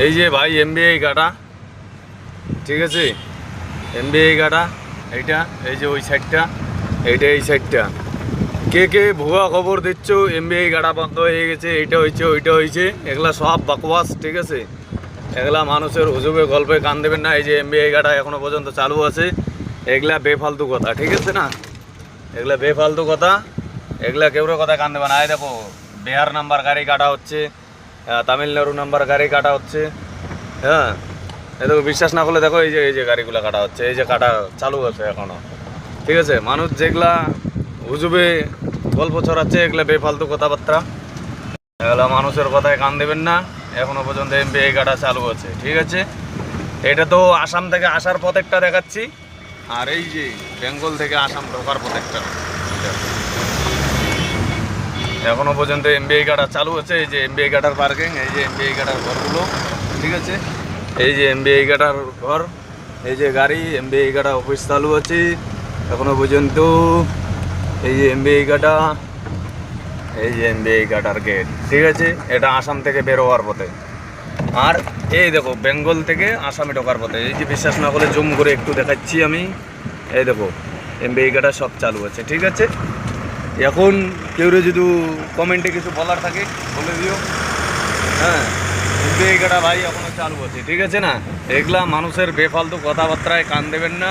এই যে ভাই এমবিআই গাটা, ঠিক আছে, এমবিআই গাটা এইটা, এই যে ওই সাইডটা, এইটা এই সাইডটা। কে কে ভুয়া খবর দিচ্ছ এমবিআই গাটা বন্ধ হয়ে গেছে, এইটা হয়েছে ওইটা হয়েছে, এগুলা সব বাকওয়াস, ঠিক আছে। এগুলা মানুষের হুজুবে গল্পে কান দেবেন না। এই যে এমবিআই গাটা এখনো পর্যন্ত চালু আছে, এগুলা বেফালতু কথা, ঠিক আছে না, এগুলা বেফালতু কথা, এগুলা কেউর কথা কান দেবে না। এই দেখো বিহার নাম্বার গাড়ি কাটা হচ্ছে, তামিলনাড়ু নাম্বার গাড়ি কাটা হচ্ছে, হ্যাঁ। এই দেখো, বিশ্বাস না করলে দেখো, এই যে গাড়িগুলো কাটা হচ্ছে, এই যে কাটা চালু আছে এখনো, ঠিক আছে। মানুষ যেগুলা হুজুবে গল্প ছড়াচ্ছে, এগুলা বেফালতু কথাবার্তা, এগুলা মানুষের কথায় কান দেবেন না। এখনো পর্যন্ত এমবিআই কাটা চালু আছে, ঠিক আছে। এটা তো আসাম থেকে আসার পথ একটা দেখাচ্ছি, আর এই যে বেঙ্গল থেকে আসাম ঢোকার পথ একটা, এখনো পর্যন্ত এমবিআই কাটা চালু আছে। এই যে এমবিআই কাটার পার্কিং, এই যে এমবিআই কাটার ঘরগুলো, ঠিক আছে। এই যে এমবিআই কাটার ঘর, এই যে গাড়ি, এমবিআই কাটা অফিস চালু আছে এখনো পর্যন্ত। এই যে এমবিআই কাটা, এই যে এমবিআই কাটার গেট, ঠিক আছে। এটা আসাম থেকে বের হওয়ার পথে। আর এই দেখো বেঙ্গল থেকে আসামে ঢোকার পথে, এই যে বিশ্বাস না করলে জুম করে একটু দেখাচ্ছি আমি, এই দেখো এমবিআই কাটা সব চালু আছে, ঠিক আছে। এখন কেউ যদি কমেন্টে কিছু বলার থাকে বলে দিও, হ্যাঁ। এমবিআই কাটা ভাই এখনো চালু আছে, ঠিক আছে না। এগুলা মানুষের বেফালতু কথাবার্তায় কান দেবেন না।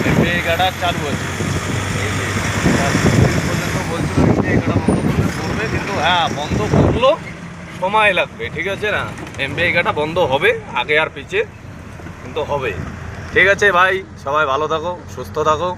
এমবিআই কাটা চালু আছে, এই যে পর্যন্ত বলছিল এমবিআই কাটা বন্ধ করবে, কিন্তু হ্যাঁ বন্ধ করলো সময় লাগবে, ঠিক আছে না। এমবিআই কাটা বন্ধ হবে, আগে আর পিছে কিন্তু হবে, ঠিক আছে ভাই। সবাই ভালো থাকো, সুস্থ থাকো।